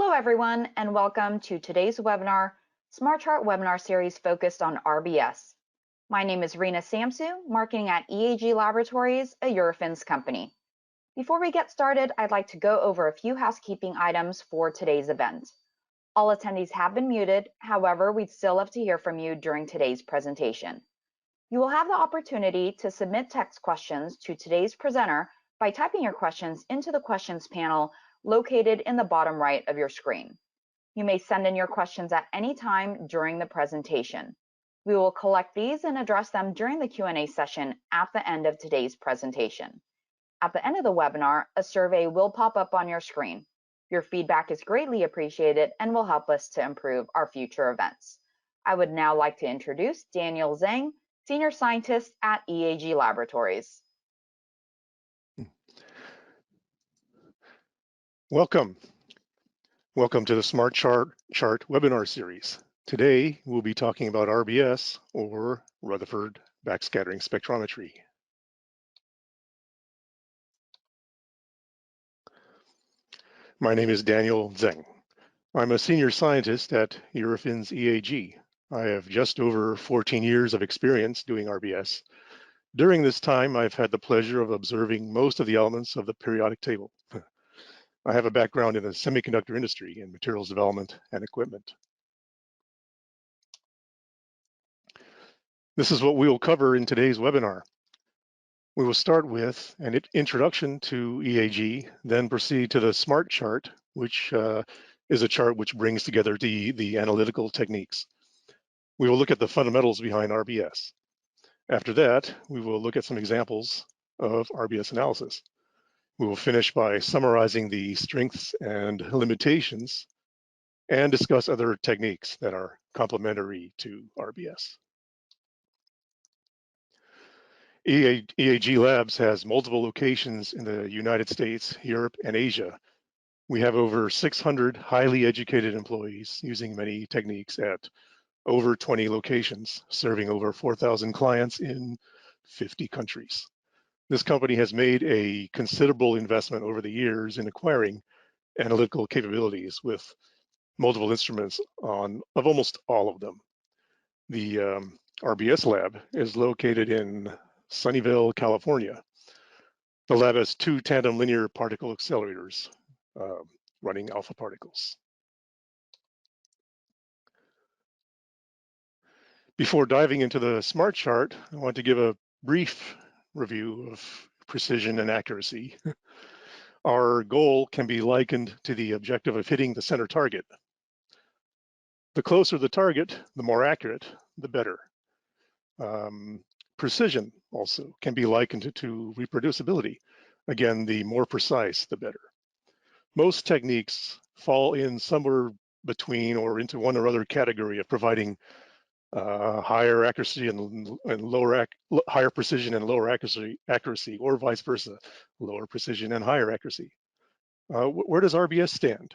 Hello everyone, and welcome to today's webinar, Smart Chart webinar series focused on RBS. My name is Rena Samsu, marketing at EAG Laboratories, a Eurofins company. Before we get started, I'd like to go over a few housekeeping items for today's event. All attendees have been muted, however, we'd still love to hear from you during today's presentation. You will have the opportunity to submit text questions to today's presenter by typing your questions into the questions panel located in the bottom right of your screen. You may send in your questions at any time during the presentation. We will collect these and address them during the Q&A session at the end of today's presentation. At the end of the webinar, a survey will pop up on your screen. Your feedback is greatly appreciated and will help us to improve our future events. I would now like to introduce Daniel Zhang, Senior Scientist at EAG Laboratories. Welcome to the Smart Chart webinar series. Today, we'll be talking about RBS, or Rutherford Backscattering Spectrometry. My name is Daniel Zhang. I'm a senior scientist at Eurofins EAG. I have just over 14 years of experience doing RBS. During this time, I've had the pleasure of observing most of the elements of the periodic table. I have a background in the semiconductor industry in materials development and equipment. This is what we will cover in today's webinar. We will start with an introduction to EAG, then proceed to the SMART chart, which is a chart which brings together the analytical techniques. We will look at the fundamentals behind RBS. After that, we will look at some examples of RBS analysis. We will finish by summarizing the strengths and limitations and discuss other techniques that are complementary to RBS. EAG Labs has multiple locations in the United States, Europe, and Asia. We have over 600 highly educated employees using many techniques at over 20 locations, serving over 4,000 clients in 50 countries. This company has made a considerable investment over the years in acquiring analytical capabilities with multiple instruments of almost all of them. The RBS lab is located in Sunnyvale, California. The lab has 2 tandem linear particle accelerators running alpha particles. Before diving into the SMART chart, I want to give a brief review of precision and accuracy. Our goal can be likened to the objective of hitting the center target. The closer the target, the more accurate, the better. Precision also can be likened to reproducibility. Again, the more precise, the better. Most techniques fall in somewhere between or into one or other category of providing higher accuracy and higher precision and lower accuracy, or vice versa, lower precision and higher accuracy. Where does RBS stand?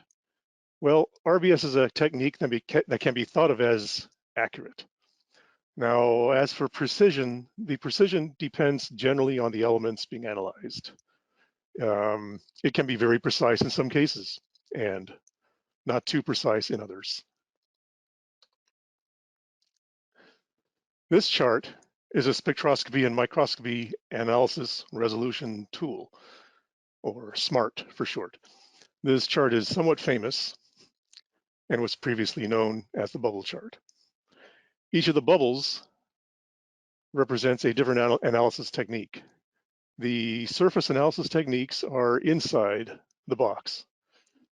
Well, RBS is a technique that can be thought of as accurate. Now, as for precision, the precision depends generally on the elements being analyzed. It can be very precise in some cases and not too precise in others. This chart is a spectroscopy and microscopy analysis resolution tool, or SMART for short. This chart is somewhat famous and was previously known as the bubble chart. Each of the bubbles represents a different analysis technique. The surface analysis techniques are inside the box.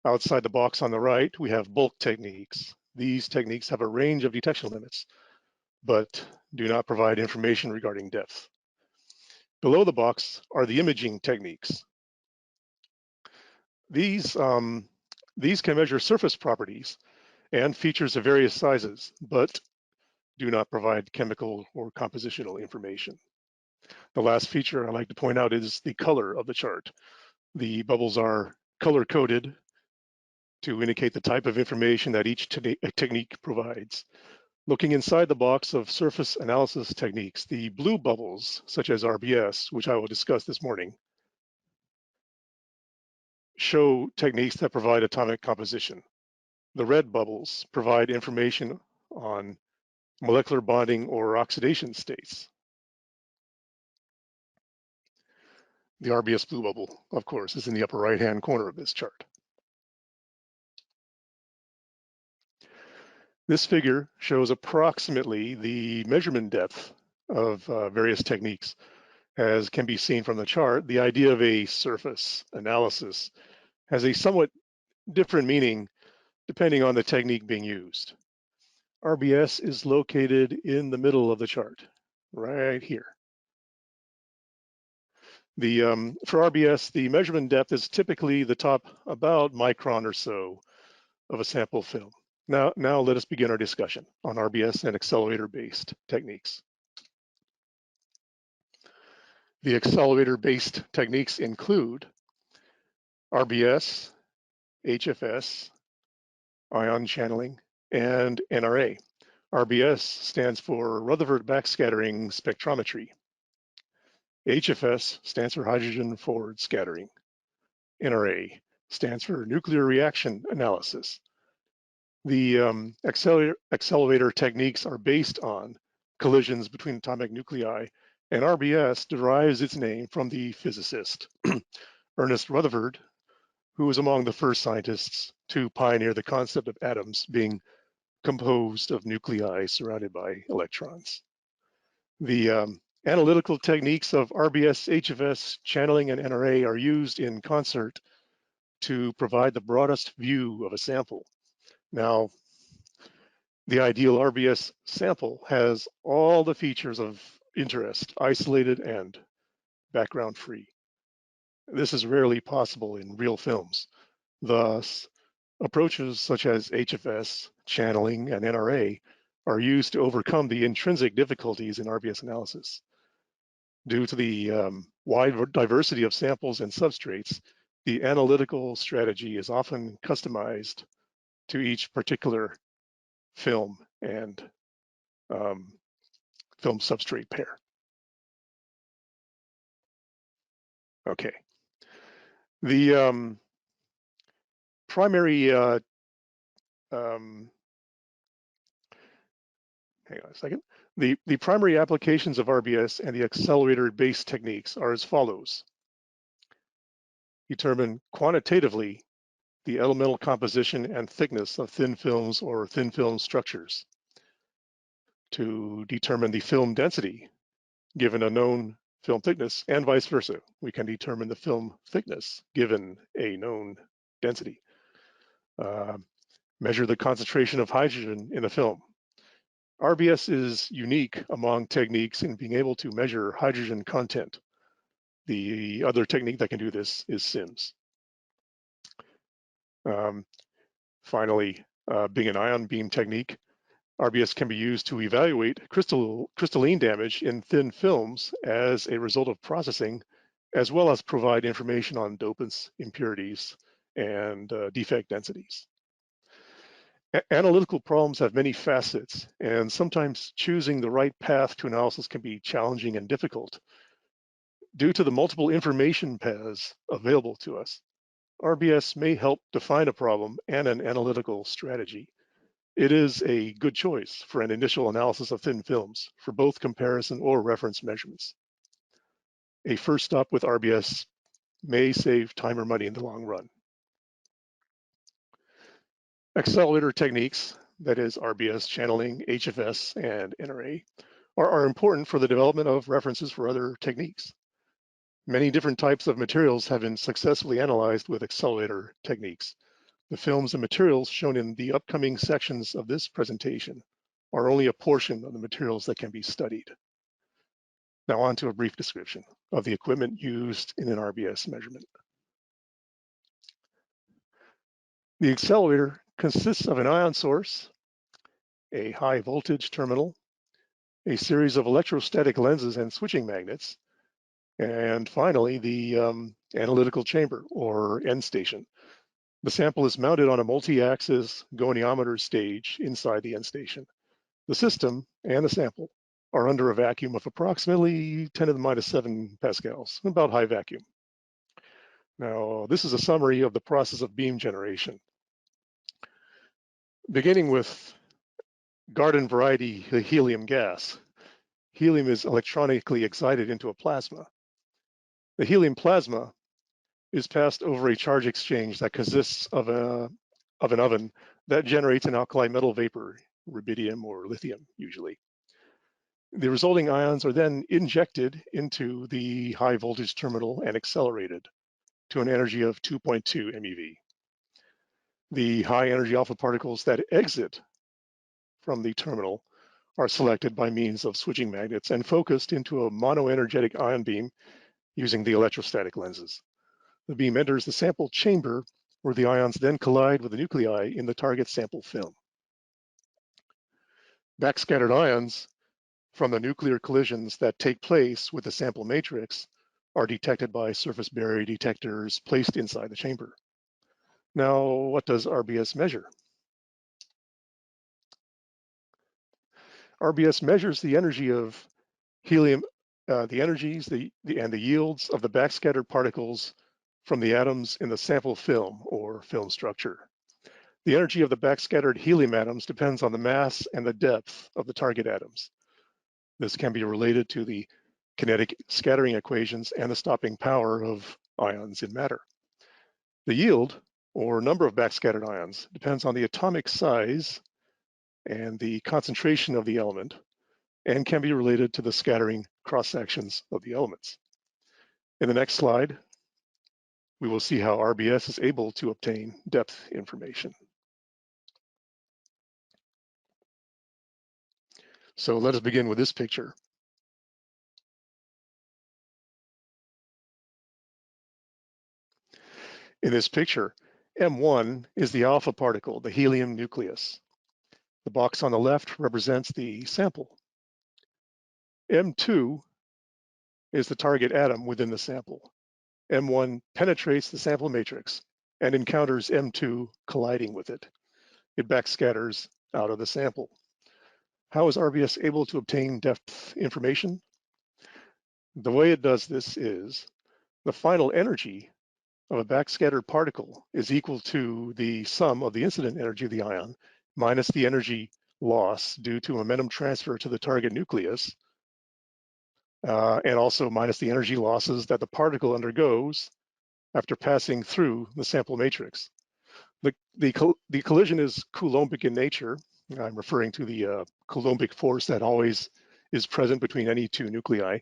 Outside the box on the right, we have bulk techniques. These techniques have a range of detection limits, but do not provide information regarding depth. Below the box are the imaging techniques. These can measure surface properties and features of various sizes, but do not provide chemical or compositional information. The last feature I'd like to point out is the color of the chart. The bubbles are color-coded to indicate the type of information that each technique provides. Looking inside the box of surface analysis techniques, the blue bubbles, such as RBS, which I will discuss this morning, show techniques that provide atomic composition. The red bubbles provide information on molecular bonding or oxidation states. The RBS blue bubble, of course, is in the upper right-hand corner of this chart. This figure shows approximately the measurement depth of various techniques. As can be seen from the chart, the idea of a surface analysis has a somewhat different meaning depending on the technique being used. RBS is located in the middle of the chart, right here. For RBS, the measurement depth is typically the top about micron or so of a sample film. Now let us begin our discussion on RBS and accelerator-based techniques. The accelerator-based techniques include RBS, HFS, ion channeling, and NRA. RBS stands for Rutherford Backscattering Spectrometry. HFS stands for hydrogen forward scattering. NRA stands for nuclear reaction analysis. The accelerator techniques are based on collisions between atomic nuclei, and RBS derives its name from the physicist Ernest Rutherford, who was among the first scientists to pioneer the concept of atoms being composed of nuclei surrounded by electrons. The analytical techniques of RBS, HFS, channeling, and NRA are used in concert to provide the broadest view of a sample. Now, the ideal RBS sample has all the features of interest, isolated and background free. This is rarely possible in real films. Thus, approaches such as HFS, channeling, and NRA are used to overcome the intrinsic difficulties in RBS analysis. Due to the wide diversity of samples and substrates, the analytical strategy is often customized to each particular film and film substrate pair. Okay. The primary, hang on a second. The primary applications of RBS and the accelerator-based techniques are as follows. Determine quantitatively the elemental composition and thickness of thin films or thin film structures. To determine the film density, given a known film thickness, and vice versa. We can determine the film thickness given a known density. Measure the concentration of hydrogen in a film. RBS is unique among techniques in being able to measure hydrogen content. The other technique that can do this is SIMS. Finally, being an ion beam technique, RBS can be used to evaluate crystalline damage in thin films as a result of processing, as well as provide information on dopants, impurities, and defect densities. Analytical problems have many facets, and sometimes choosing the right path to analysis can be challenging and difficult. Due to the multiple information paths available to us, RBS may help define a problem and an analytical strategy. It is a good choice for an initial analysis of thin films for both comparison or reference measurements. A first stop with RBS may save time or money in the long run. Accelerator techniques, that is RBS, channeling, HFS, and NRA, are important for the development of references for other techniques. Many different types of materials have been successfully analyzed with accelerator techniques. The films and materials shown in the upcoming sections of this presentation are only a portion of the materials that can be studied. Now on to a brief description of the equipment used in an RBS measurement. The accelerator consists of an ion source, a high voltage terminal, a series of electrostatic lenses and switching magnets, and finally the analytical chamber or end station. The sample is mounted on a multi-axis goniometer stage inside the end station. The system and the sample are under a vacuum of approximately 10 to the minus 7 pascals, about high vacuum. Now, this is a summary of the process of beam generation. Beginning with garden variety helium gas. Helium is electronically excited into a plasma. The helium plasma is passed over a charge exchange that consists of an oven that generates an alkali metal vapor, rubidium or lithium usually. The resulting ions are then injected into the high voltage terminal and accelerated to an energy of 2.2 MeV. The high energy alpha particles that exit from the terminal are selected by means of switching magnets and focused into a monoenergetic ion beam using the electrostatic lenses. The beam enters the sample chamber where the ions then collide with the nuclei in the target sample film. Backscattered ions from the nuclear collisions that take place with the sample matrix are detected by surface barrier detectors placed inside the chamber. Now, what does RBS measure? RBS measures the energy of helium, the energies and the yields of the backscattered particles from the atoms in the sample film or film structure. The energy of the backscattered helium atoms depends on the mass and the depth of the target atoms. This can be related to the kinetic scattering equations and the stopping power of ions in matter. The yield, or number of backscattered ions, depends on the atomic size and the concentration of the element, and can be related to the scattering cross-sections of the elements. In the next slide, we will see how RBS is able to obtain depth information. So let us begin with this picture. In this picture, M1 is the alpha particle, the helium nucleus. The box on the left represents the sample. M2 is the target atom within the sample. M1 penetrates the sample matrix and encounters M2 colliding with it. It backscatters out of the sample. How is RBS able to obtain depth information? The way it does this is the final energy of a backscattered particle is equal to the sum of the incident energy of the ion minus the energy loss due to momentum transfer to the target nucleus, and also minus the energy losses that the particle undergoes after passing through the sample matrix. The collision is Coulombic in nature. I'm referring to the Coulombic force that always is present between any two nuclei,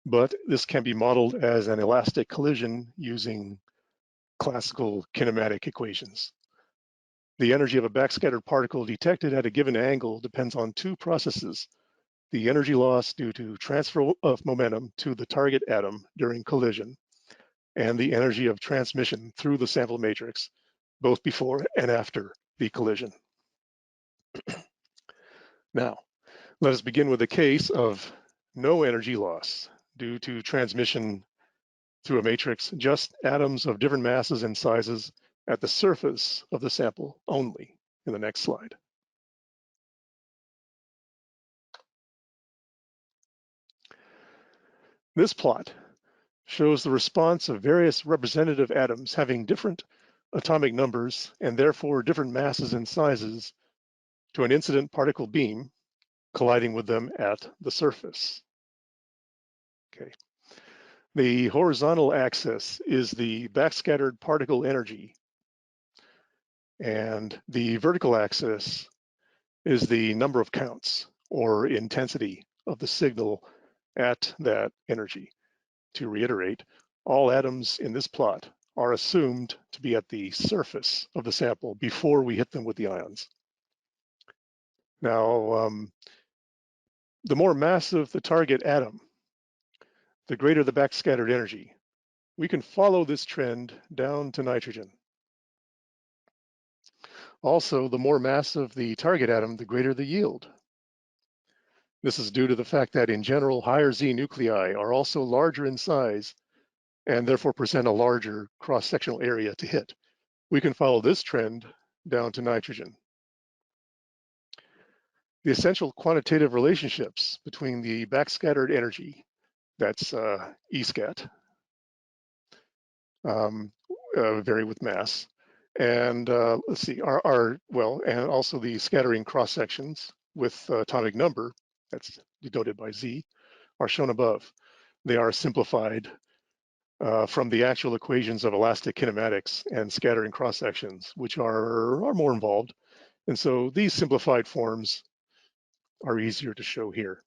but this can be modeled as an elastic collision using classical kinematic equations. The energy of a backscattered particle detected at a given angle depends on two processes: the energy loss due to transfer of momentum to the target atom during collision, and the energy of transmission through the sample matrix, both before and after the collision. Now, let us begin with a case of no energy loss due to transmission through a matrix, just atoms of different masses and sizes at the surface of the sample only. In the next slide. This plot shows the response of various representative atoms having different atomic numbers and therefore different masses and sizes to an incident particle beam colliding with them at the surface. Okay. The horizontal axis is the backscattered particle energy, and the vertical axis is the number of counts or intensity of the signal at that energy. To reiterate, all atoms in this plot are assumed to be at the surface of the sample before we hit them with the ions. Now, the more massive the target atom, the greater the backscattered energy. We can follow this trend down to nitrogen. Also, the more massive the target atom, the greater the yield. This is due to the fact that in general, higher Z nuclei are also larger in size and therefore present a larger cross-sectional area to hit. We can follow this trend down to nitrogen. The essential quantitative relationships between the backscattered energy, that's ESCAT, vary with mass, And let's see, and also the scattering cross sections with atomic number, that's denoted by Z, are shown above. They are simplified from the actual equations of elastic kinematics and scattering cross sections, which are more involved. And so these simplified forms are easier to show here.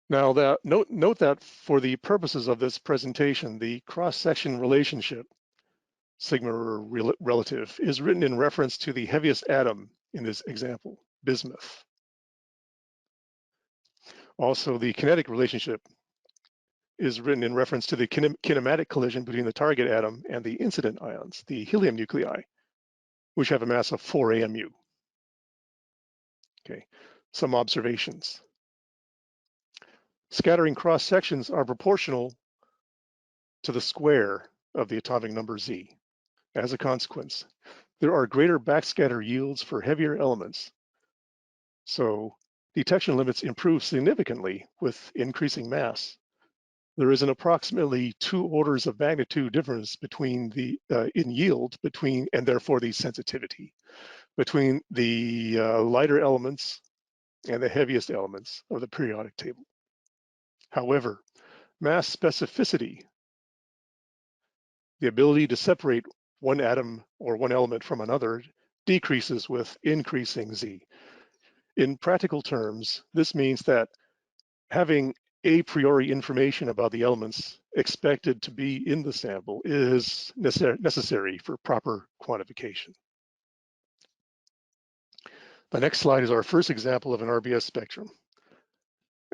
Now, note that for the purposes of this presentation, the cross-section relationship, sigma relative, is written in reference to the heaviest atom in this example, bismuth. Also, the kinetic relationship is written in reference to the kinematic collision between the target atom and the incident ions, the helium nuclei, which have a mass of 4 AMU. Okay, some observations. Scattering cross sections are proportional to the square of the atomic number Z. As a consequence, there are greater backscatter yields for heavier elements. So detection limits improve significantly with increasing mass. There is an approximately 2 orders of magnitude difference between the in yield between, and therefore the sensitivity, between the lighter elements and the heaviest elements of the periodic table. However, mass specificity, the ability to separate one atom or one element from another, decreases with increasing Z. In practical terms, this means that having a priori information about the elements expected to be in the sample is necessary for proper quantification. The next slide is our first example of an RBS spectrum.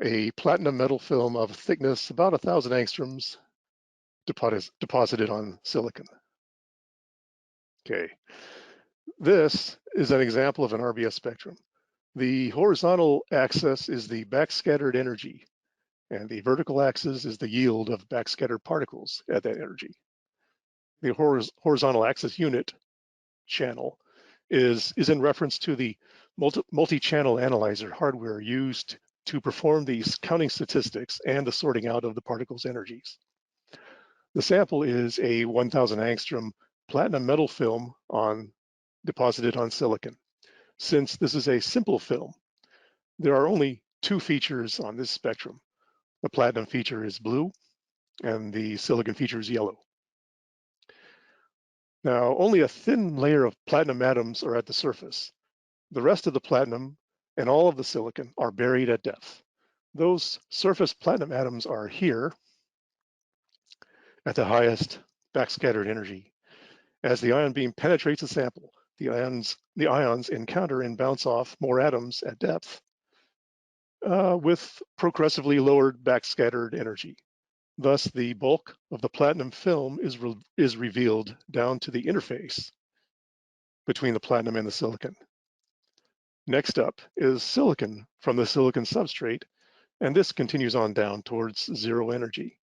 A platinum metal film of thickness about 1,000 angstroms deposited on silicon. Okay, this is an example of an RBS spectrum. The horizontal axis is the backscattered energy, and the vertical axis is the yield of backscattered particles at that energy. The horizontal axis unit, channel, is in reference to the multi-channel analyzer hardware used to perform these counting statistics and the sorting out of the particles' energies. The sample is a 1,000 angstrom platinum metal film deposited on silicon. Since this is a simple film, there are only 2 features on this spectrum. The platinum feature is blue and the silicon feature is yellow. Now, only a thin layer of platinum atoms are at the surface. The rest of the platinum and all of the silicon are buried at depth. Those surface platinum atoms are here at the highest backscattered energy. As the ion beam penetrates the sample, the ions encounter and bounce off more atoms at depth with progressively lowered backscattered energy. Thus, the bulk of the platinum film is revealed down to the interface between the platinum and the silicon. Next up is silicon from the silicon substrate, and this continues on down towards 0 energy.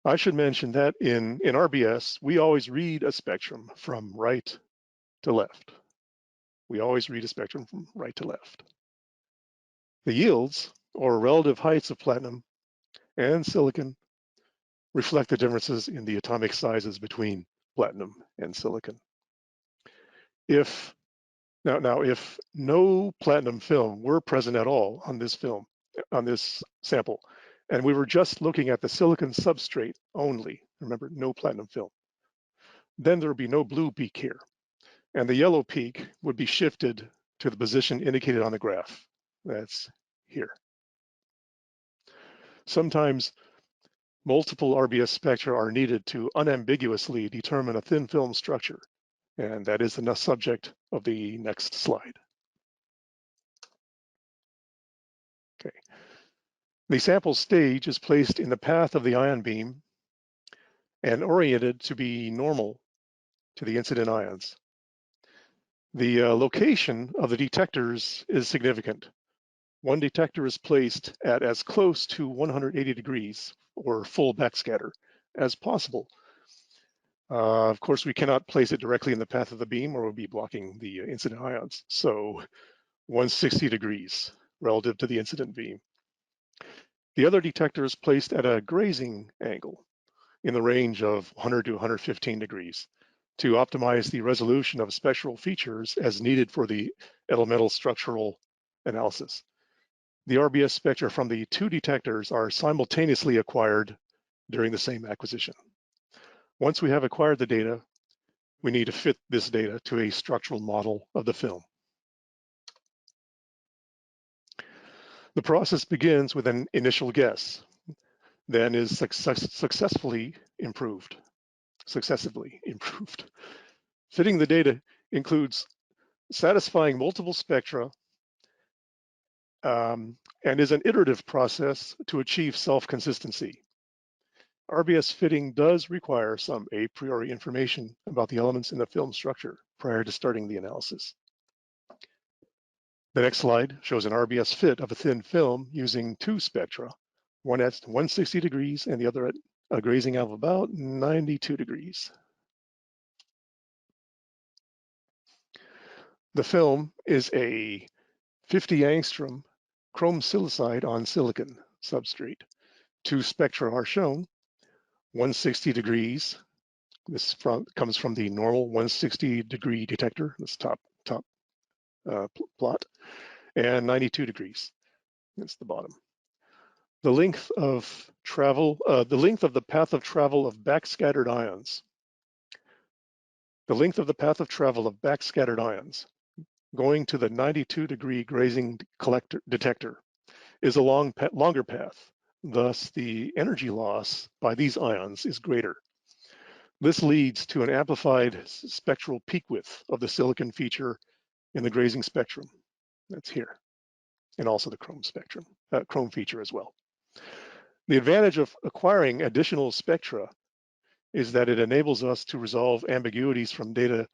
I should mention that in RBS, we always read a spectrum from right to left. We always read a spectrum from right to left. The yields, or relative heights of platinum and silicon, reflect the differences in the atomic sizes between platinum and silicon. If no platinum film were present at all on this sample, and we were just looking at the silicon substrate only, remember, no platinum film, then there would be no blue peak here, and the yellow peak would be shifted to the position indicated on the graph. That's here. Sometimes multiple RBS spectra are needed to unambiguously determine a thin film structure, and that is the subject of the next slide. Okay. The sample stage is placed in the path of the ion beam and oriented to be normal to the incident ions. The location of the detectors is significant. One detector is placed at as close to 180 degrees or full backscatter as possible. Of course, we cannot place it directly in the path of the beam or we'll be blocking the incident ions. So 160 degrees relative to the incident beam. The other detector is placed at a grazing angle in the range of 100 to 115 degrees to optimize the resolution of spectral features as needed for the elemental structural analysis. The RBS spectra from the two detectors are simultaneously acquired during the same acquisition. Once we have acquired the data, we need to fit this data to a structural model of the film. The process begins with an initial guess, then is successively improved. Fitting the data includes satisfying multiple spectra and is an iterative process to achieve self-consistency. RBS fitting does require some a priori information about the elements in the film structure prior to starting the analysis. The next slide shows an RBS fit of a thin film using two spectra, one at 160 degrees and the other at a grazing of about 92 degrees. The film is a 50 angstrom chrome silicide on silicon substrate. Two spectra are shown, 160 degrees. This comes from the normal 160 degree detector, this top plot, and 92 degrees. That's the bottom. The length of travel, the path of travel of backscattered ions. The length of the path of travel of backscattered ions going to the 92 degree grazing detector is a longer path. Thus, the energy loss by these ions is greater. This leads to an amplified spectral peak width of the silicon feature in the grazing spectrum. That's here, and also the chrome spectrum, chrome feature as well. The advantage of acquiring additional spectra is that it enables us to resolve ambiguities from data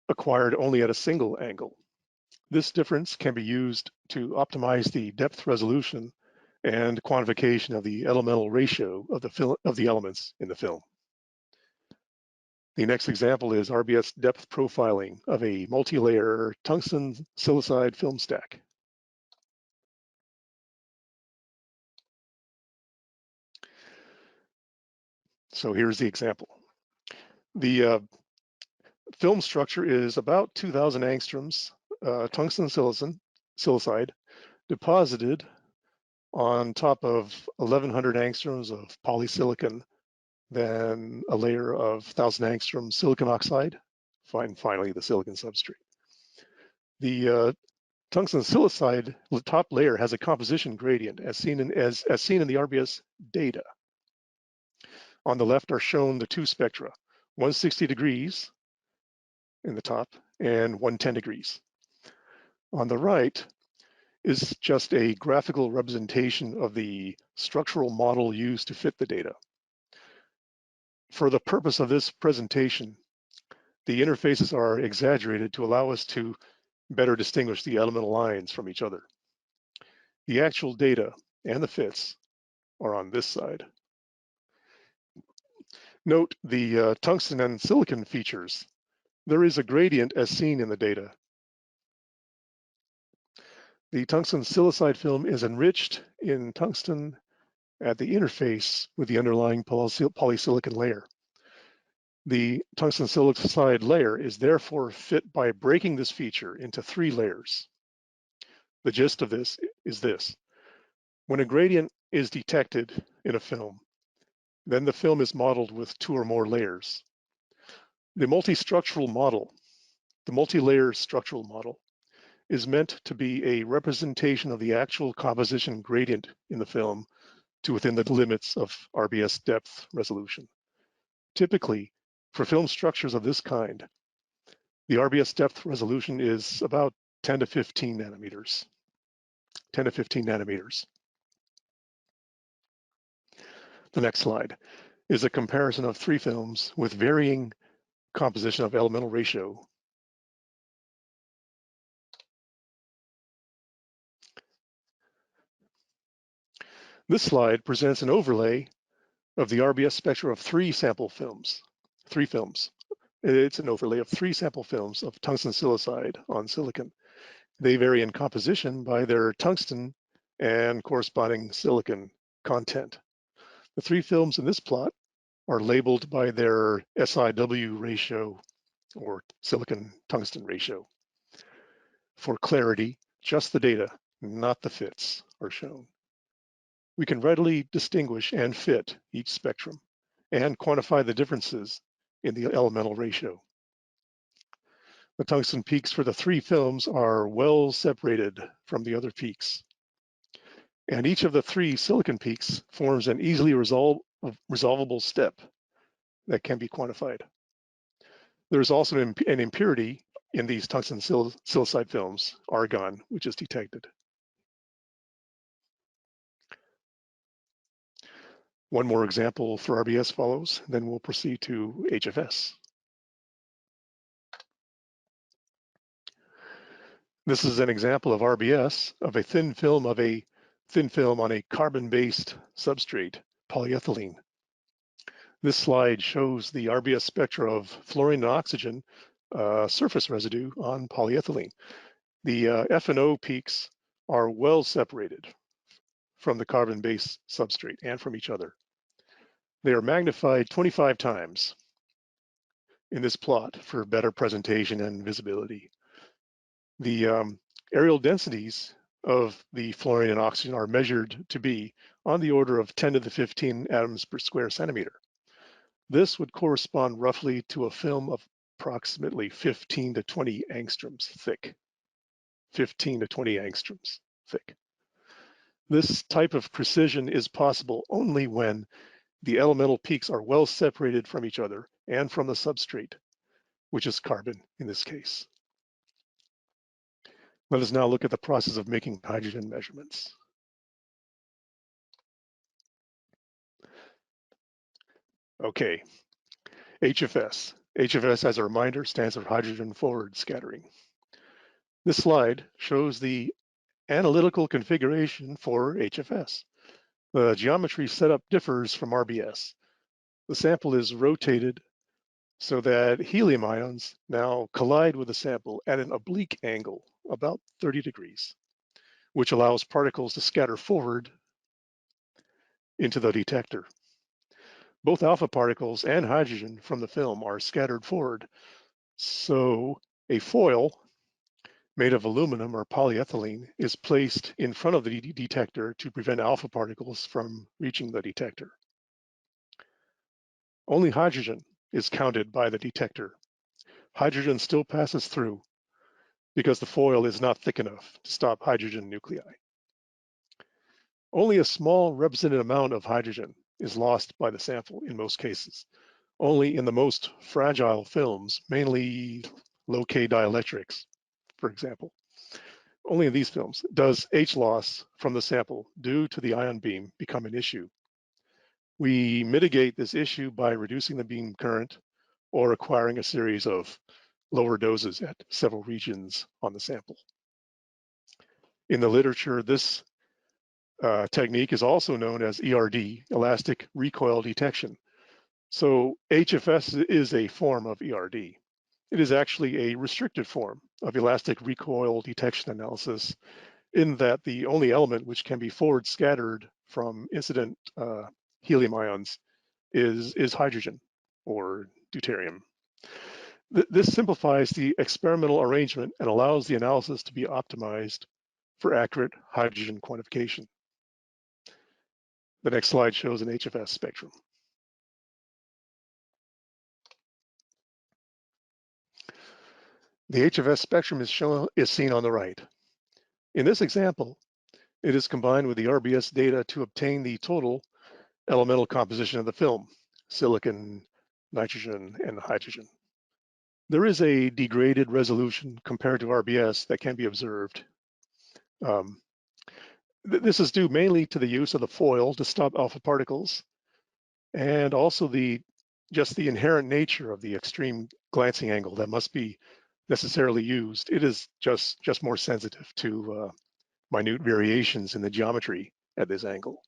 acquired only at a single angle. This difference can be used to optimize the depth resolution and quantification of the elemental ratio of the elements in the film. The next example is RBS depth profiling of a multi-layer tungsten silicide film stack. So here's the example. The film structure is about 2,000 angstroms tungsten silicide deposited on top of 1,100 angstroms of polysilicon, then a layer of 1,000 angstrom silicon oxide, finally the silicon substrate. The tungsten silicide top layer has a composition gradient as seen in the RBS data. On the left are shown the two spectra, 160 degrees in the top and 110 degrees. On the right is just a graphical representation of the structural model used to fit the data. For the purpose of this presentation, the interfaces are exaggerated to allow us to better distinguish the elemental lines from each other. The actual data and the fits are on this side. Note the tungsten and silicon features. There is a gradient as seen in the data. The tungsten silicide film is enriched in tungsten at the interface with the underlying polysilicon layer. The tungsten silicide layer is therefore fit by breaking this feature into 3 layers. The gist of this is this. When a gradient is detected in a film, then the film is modeled with 2 or more layers. The multi-structural model, the multi-layer structural model, is meant to be a representation of the actual composition gradient in the film to within the limits of RBS depth resolution. Typically, for film structures of this kind, the RBS depth resolution is about 10 to 15 nanometers. 10 to 15 nanometers. The next slide is a comparison of 3 films with varying composition of elemental ratio. This slide presents an overlay of the RBS spectra of 3 sample films. 3 films. It's an overlay of 3 sample films of tungsten silicide on silicon. They vary in composition by their tungsten and corresponding silicon content. The three films in this plot are labeled by their SiW ratio or silicon tungsten ratio. For clarity, just the data, not the fits, are shown. We can readily distinguish and fit each spectrum and quantify the differences in the elemental ratio. The tungsten peaks for the three films are well separated from the other peaks. And each of the three silicon peaks forms an easily resolvable step that can be quantified. There's also an impurity in these tungsten silicide films, argon, which is detected. One more example for RBS follows, then we'll proceed to HFS. This is an example of RBS of a thin film on a carbon-based substrate, polyethylene. This slide shows the RBS spectra of fluorine and oxygen surface residue on polyethylene. The F and O peaks are well separated from the carbon-based substrate and from each other. They are magnified 25 times in this plot for better presentation and visibility. The areal densities of the fluorine and oxygen are measured to be on the order of 10 to the 15 atoms per square centimeter. This would correspond roughly to a film of approximately 15 to 20 angstroms thick. 15 to 20 angstroms thick. This type of precision is possible only when the elemental peaks are well separated from each other and from the substrate, which is carbon in this case. Let us now look at the process of making hydrogen measurements. Okay, HFS. HFS, as a reminder, stands for hydrogen forward scattering. This slide shows the analytical configuration for HFS. The geometry setup differs from RBS. The sample is rotated so that helium ions now collide with the sample at an oblique angle, about 30 degrees, which allows particles to scatter forward into the detector. Both alpha particles and hydrogen from the film are scattered forward, so a foil made of aluminum or polyethylene is placed in front of the detector to prevent alpha particles from reaching the detector. Only hydrogen is counted by the detector. Hydrogen still passes through because the foil is not thick enough to stop hydrogen nuclei. Only a small represented amount of hydrogen is lost by the sample in most cases. Only in the most fragile films, mainly low-K dielectrics, for example, only in these films does H loss from the sample due to the ion beam become an issue. We mitigate this issue by reducing the beam current or acquiring a series of lower doses at several regions on the sample. In the literature, this technique is also known as ERD, elastic recoil detection. So HFS is a form of ERD. It is actually a restricted form of elastic recoil detection analysis in that the only element which can be forward scattered from incident helium ions is hydrogen or deuterium. This simplifies the experimental arrangement and allows the analysis to be optimized for accurate hydrogen quantification. The next slide shows an HFS spectrum. The HFS spectrum is seen on the right. In this example, it is combined with the RBS data to obtain the total elemental composition of the film, silicon, nitrogen, and hydrogen. There is a degraded resolution compared to RBS that can be observed. This is due mainly to the use of the foil to stop alpha particles and also just the inherent nature of the extreme glancing angle that must be necessarily used. It is just more sensitive to minute variations in the geometry at this angle.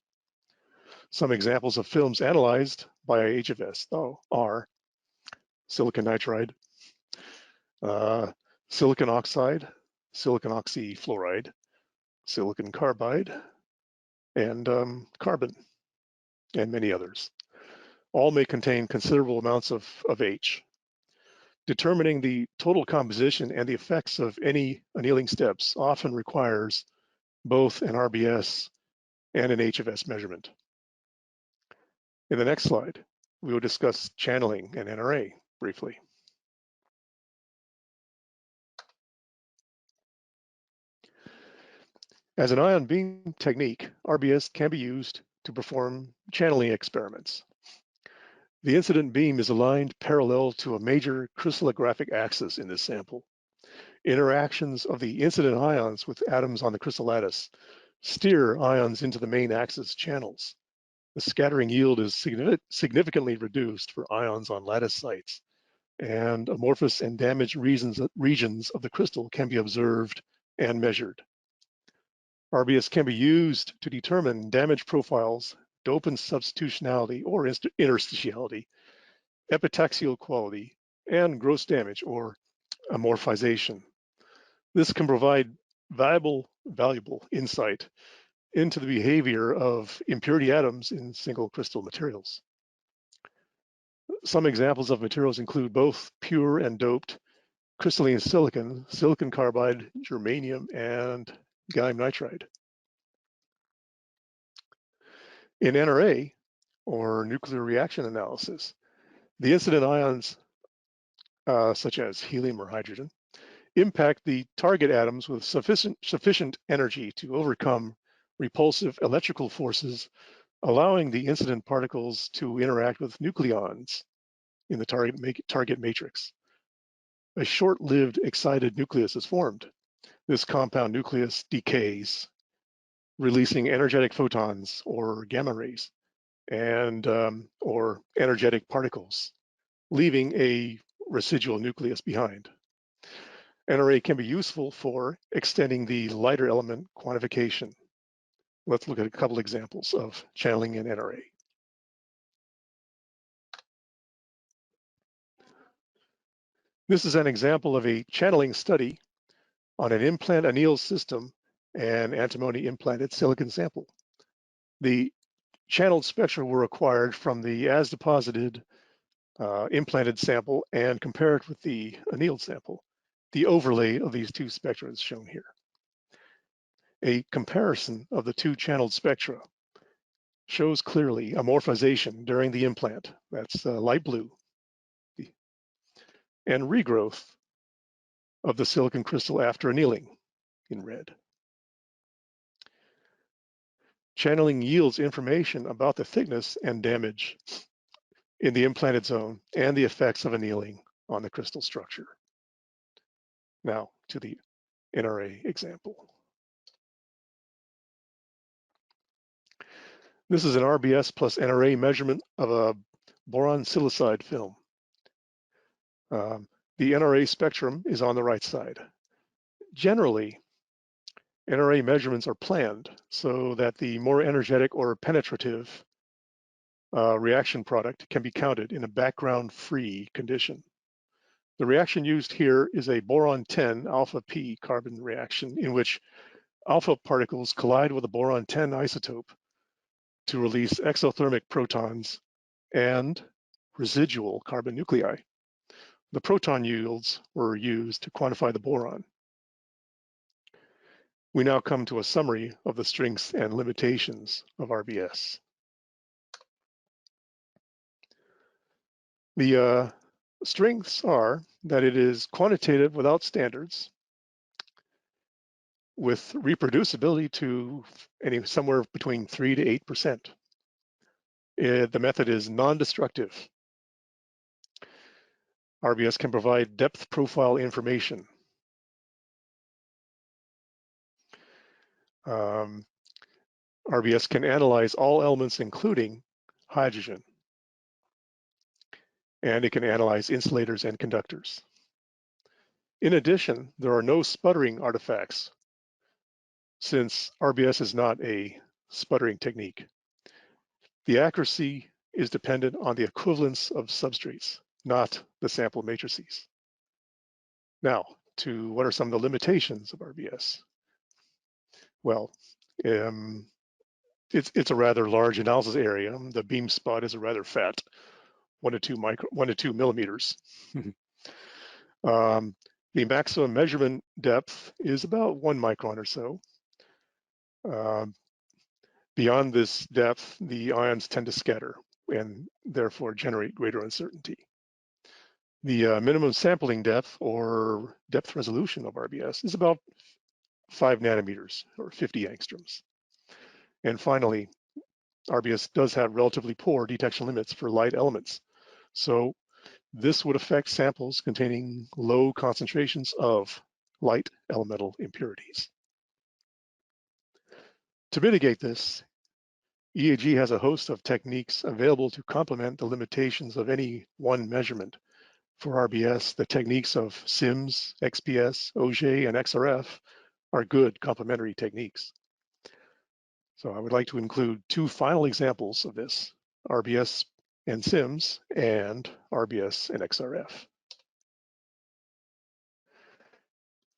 Some examples of films analyzed by HFS, though, are silicon nitride, silicon oxide, silicon oxyfluoride, silicon carbide, and carbon. and many others. All may contain considerable amounts of H. Determining the total composition and the effects of any annealing steps often requires both an RBS and an HFS measurement. In the next slide, we will discuss channeling and NRA briefly. As an ion beam technique, RBS can be used to perform channeling experiments. The incident beam is aligned parallel to a major crystallographic axis in this sample. Interactions of the incident ions with atoms on the crystal lattice steer ions into the main axis channels. The scattering yield is significantly reduced for ions on lattice sites, and amorphous and damaged regions of the crystal can be observed and measured. RBS can be used to determine damage profiles, dopant substitutionality or interstitiality, epitaxial quality, and gross damage or amorphization. This can provide valuable insight into the behavior of impurity atoms in single crystal materials. Some examples of materials include both pure and doped crystalline silicon, silicon carbide, germanium, and gallium nitride. In NRA, or nuclear reaction analysis, the incident ions, such as helium or hydrogen, impact the target atoms with sufficient energy to overcome repulsive electrical forces, allowing the incident particles to interact with nucleons in the target matrix. A short-lived excited nucleus is formed. This compound nucleus decays, releasing energetic photons or gamma rays and or energetic particles, leaving a residual nucleus behind. NRA can be useful for extending the lighter element quantification. Let's look at a couple examples of channeling in NRA. This is an example of a channeling study on an implant anneal system and antimony implanted silicon sample. The channeled spectra were acquired from the as deposited implanted sample and compared with the annealed sample. The overlay of these two spectra is shown here. A comparison of the two channeled spectra shows clearly amorphization during the implant, that's light blue, and regrowth of the silicon crystal after annealing in red. Channeling yields information about the thickness and damage in the implanted zone and the effects of annealing on the crystal structure. Now to the NRA example. This is an RBS plus NRA measurement of a boron silicide film. The NRA spectrum is on the right side. Generally, NRA measurements are planned so that the more energetic or penetrative reaction product can be counted in a background-free condition. The reaction used here is a boron-10 alpha-P carbon reaction in which alpha particles collide with a boron-10 isotope to release exothermic protons and residual carbon nuclei. The proton yields were used to quantify the boron. We now come to a summary of the strengths and limitations of RBS. The strengths are that it is quantitative without standards, with reproducibility to somewhere between 3 to 8%. The method is non-destructive. RBS can provide depth profile information. RBS can analyze all elements, including hydrogen, and it can analyze insulators and conductors. In addition, there are no sputtering artifacts, since RBS is not a sputtering technique. The accuracy is dependent on the equivalence of substrates, not the sample matrices. Now, to what are some of the limitations of RBS? Well, it's a rather large analysis area. The beam spot is a rather fat 1 to 2 millimeters. The maximum measurement depth is about 1 micron or so. Beyond this depth, the ions tend to scatter and therefore generate greater uncertainty. The minimum sampling depth or depth resolution of RBS is about 5 nanometers or 50 angstroms. And finally, RBS does have relatively poor detection limits for light elements. So this would affect samples containing low concentrations of light elemental impurities. To mitigate this, EAG has a host of techniques available to complement the limitations of any one measurement. For RBS, the techniques of SIMS, XPS, Auger, and XRF are good complementary techniques. So I would like to include 2 final examples of this, RBS and SIMS and RBS and XRF.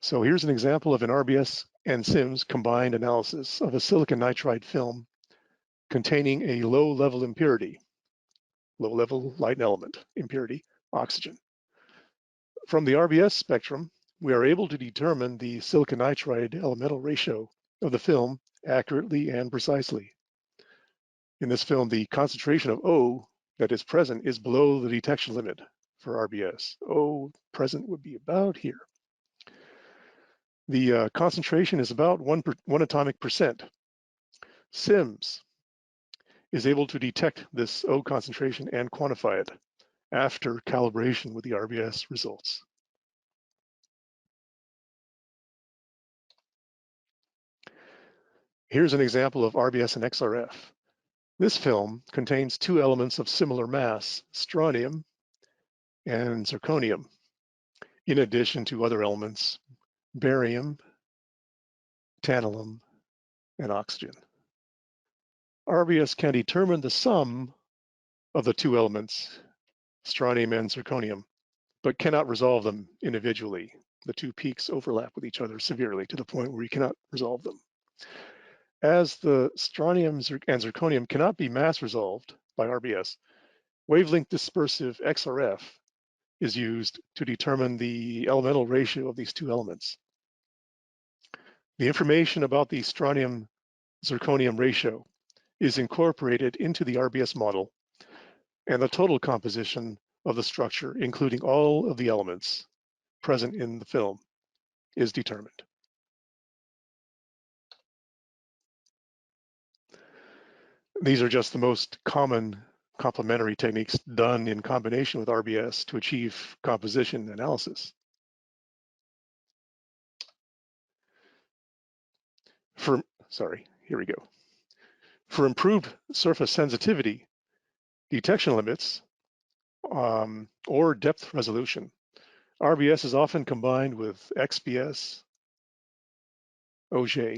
So here's an example of an RBS and SIMS combined analysis of a silicon nitride film containing a low-level impurity, low-level light element impurity, oxygen. From the RBS spectrum, we are able to determine the silicon nitride elemental ratio of the film accurately and precisely. In this film, the concentration of O that is present is below the detection limit for RBS. O present would be about here. The concentration is about 1 atomic percent. SIMS is able to detect this O concentration and quantify it after calibration with the RBS results. Here's an example of RBS and XRF. This film contains 2 elements of similar mass, strontium and zirconium, in addition to other elements, barium, tantalum, and oxygen. RBS can determine the sum of the 2 elements, strontium and zirconium, but cannot resolve them individually. The 2 peaks overlap with each other severely to the point where you cannot resolve them. As the strontium and zirconium cannot be mass resolved by RBS, wavelength dispersive XRF is used to determine the elemental ratio of these 2 elements. The information about the strontium-zirconium ratio is incorporated into the RBS model, and the total composition of the structure, including all of the elements present in the film, is determined. These are just the most common complementary techniques done in combination with RBS to achieve composition analysis. Here we go. For improved surface sensitivity, detection limits, or depth resolution, RBS is often combined with XPS, Auger,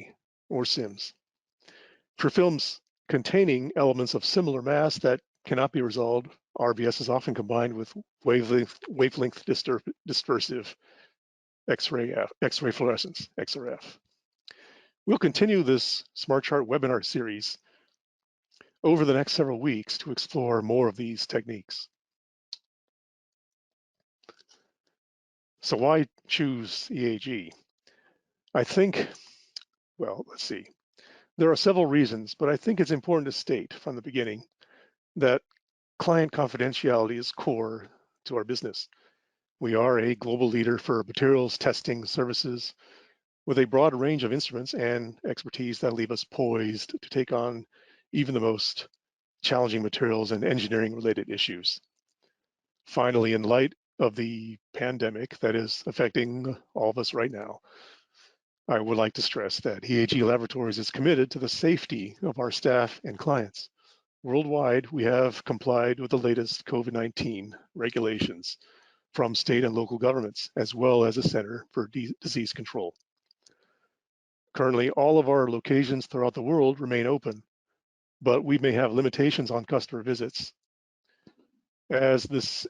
or SIMS. For films containing elements of similar mass that cannot be resolved, RBS is often combined with wavelength dispersive X-ray fluorescence, XRF. We'll continue this Smart Chart webinar series over the next several weeks to explore more of these techniques. So why choose EAG? I think, well, let's see. There are several reasons, but I think it's important to state from the beginning that client confidentiality is core to our business. We are a global leader for materials testing services with a broad range of instruments and expertise that leave us poised to take on even the most challenging materials and engineering related issues. Finally, in light of the pandemic that is affecting all of us right now, I would like to stress that EAG Laboratories is committed to the safety of our staff and clients. Worldwide, we have complied with the latest COVID-19 regulations from state and local governments, as well as the Center for Disease Control. Currently, all of our locations throughout the world remain open, but we may have limitations on customer visits. As this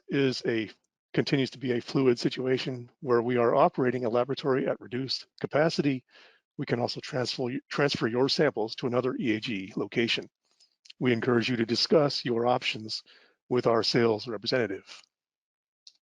continues to be a fluid situation where we are operating a laboratory at reduced capacity, We can also transfer your samples to another EAG location. We encourage you to discuss your options with our sales representative.